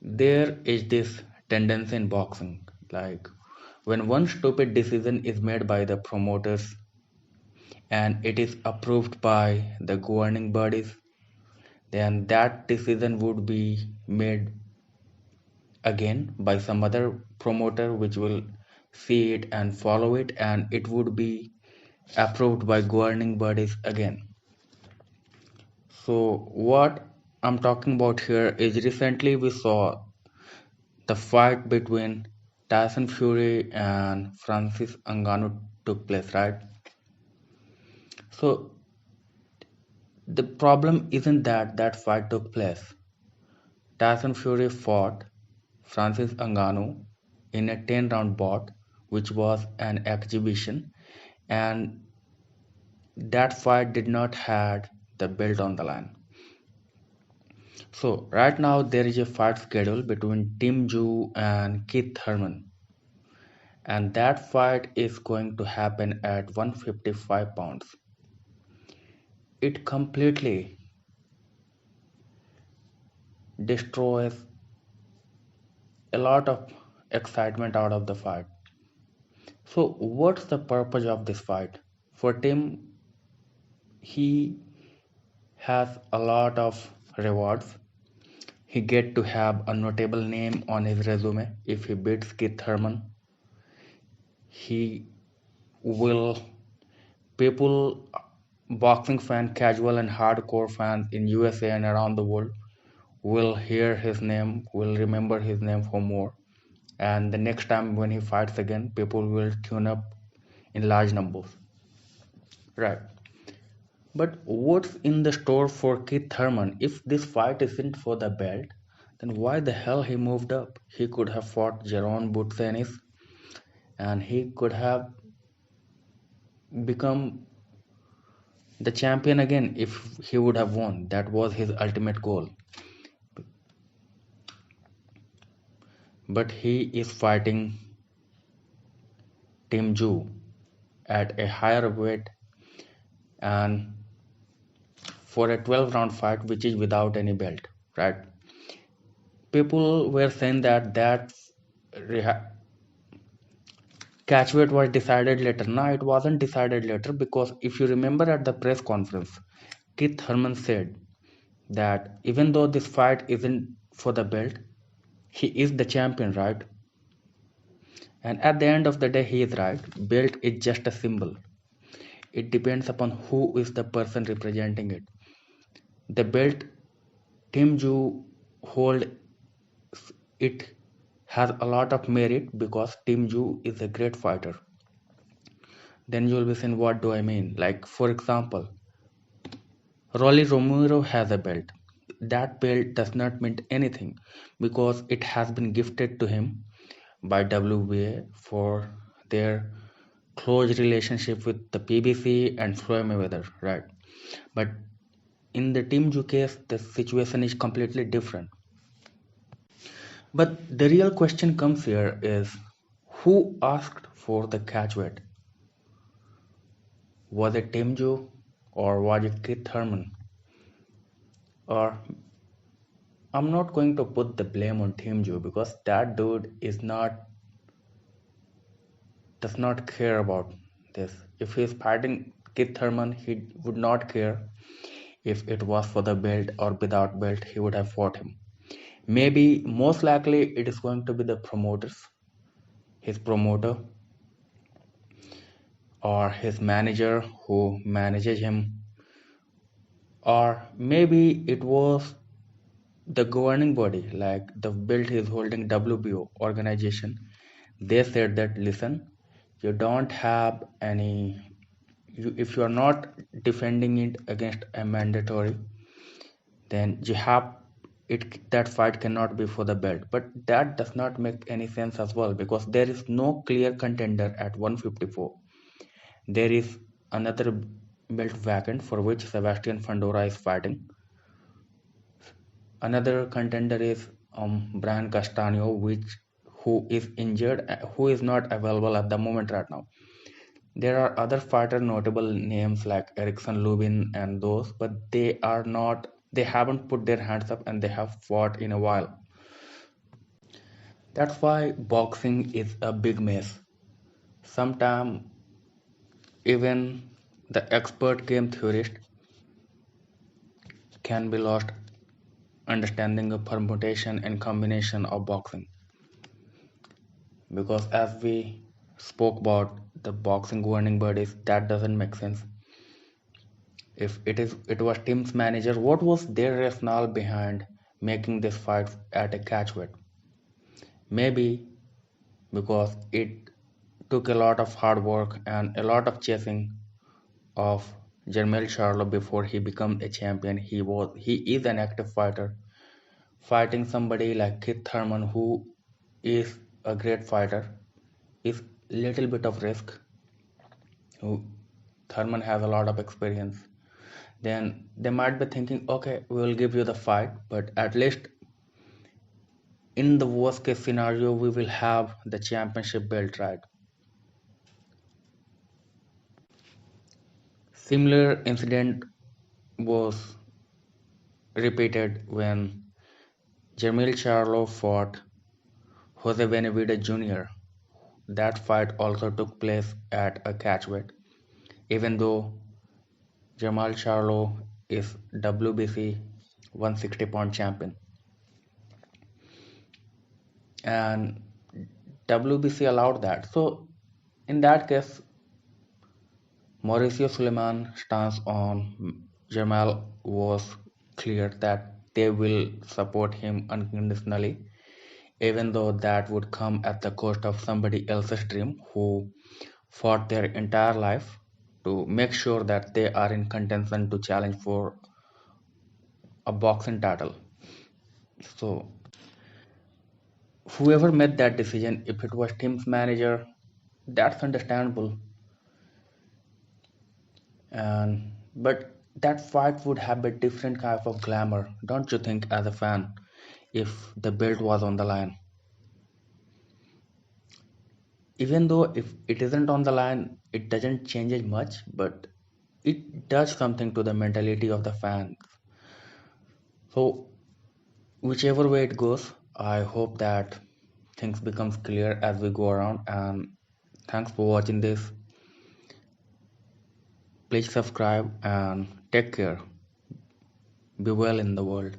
There is this tendency in boxing, like when one stupid decision is made by the promoters and it is approved by the governing bodies, then that decision would be made again by some other promoter which will see it and follow it, and it would be approved by governing bodies again. So what I'm talking about here is recently we saw the fight between Tyson Fury and Francis Ngannou took place, right? So the problem isn't that that fight took place. Tyson Fury fought Francis Ngannou in a 10-round bout, which was an exhibition, and that fight did not had the belt on the line. So right now there is a fight schedule between Tim Tszyu and Keith Thurman, and that fight is going to happen at 155 pounds. It completely destroys a lot of excitement out of the fight. So what's the purpose of this fight? For Tim, he has a lot of rewards. He get to have a notable name on his resume if he beats Keith Thurman. He will people boxing fan, casual and hardcore fans in USA and around the world will hear his name, will remember his name for more. And the next time when he fights again, people will tune up in large numbers. Right. But what's in the store for Keith Thurman? If this fight isn't for the belt, then why the hell he moved up? He could have fought Jaron Butsenis and he could have become the champion again if he would have won. That was his ultimate goal. But he is fighting Tim Tszyu at a higher weight and for a 12-round fight which is without any belt, right? People were saying that catch weight was decided later. No, it wasn't decided later, because if you remember at the press conference, Keith Thurman said that even though this fight isn't for the belt, he is the champion, right? And at the end of the day, he is right. Belt is just a symbol. It depends upon who is the person representing it. The belt Tim Tszyu hold, it has a lot of merit because Tim Tszyu is a great fighter. Then you will be saying, what do I mean? Like, for example, Rolly Romero has a belt. That belt does not mean anything because it has been gifted to him by WBA for their close relationship with the PBC and Floyd Mayweather, right? But in the Tim Tszyu case, the situation is completely different. But the real question comes here is, who asked for the catch weight? Was it Tim Tszyu or was it Keith Thurman? Or I'm not going to put the blame on Tim Tszyu because that dude does not care about this. If he's fighting Keith Thurman, he would not care if it was for the belt or without belt. He would have fought him. Maybe most likely it is going to be the promoters, his promoter or his manager who manages him, or maybe it was the governing body, like the belt is holding WBO organization. They said that, listen, you don't have any, if you are not defending it against a mandatory, then you have it, that fight cannot be for the belt. But that does not make any sense as well, because there is no clear contender at 154. There is another belt vacant for which Sebastian Fundora is fighting. Another contender is Brian Castaño, who is injured, who is not available at the moment right now. There are other fighter notable names like Erickson Lubin and those, but they haven't put their hands up and they have fought in a while. That's why boxing is a big mess. Sometimes even the expert game theorist can be lost understanding the permutation and combination of boxing, because as we spoke about the boxing governing bodies, that doesn't make sense. If it was team's manager, what was their rationale behind making this fight at a catch weight? Maybe because it took a lot of hard work and a lot of chasing of Jermel Charlo before he became a champion. He is an active fighter, fighting somebody like Keith Thurman, who is a great fighter, is little bit of risk. Who Thurman has a lot of experience. Then they might be thinking, okay, we will give you the fight, but at least in the worst case scenario, we will have the championship belt, right? Similar incident was repeated when Jermel Charlo fought Jose Benavidez Jr. That fight also took place at a catchweight, even though Jermel Charlo is WBC 160-pound champion, and WBC allowed that. So in that case, Mauricio Suleiman's stance on Jamal was clear that they will support him unconditionally, even though that would come at the cost of somebody else's dream who fought their entire life to make sure that they are in contention to challenge for a boxing title. So, whoever made that decision, if it was team's manager, that's understandable. And but that fight would have a different kind of glamour, don't you think, as a fan, if the belt was on the line? Even though if it isn't on the line, it doesn't change it much, but it does something to the mentality of the fans. So whichever way it goes, I hope that things becomes clear as we go around. And thanks for watching this. Please subscribe and take care. Be well in the world.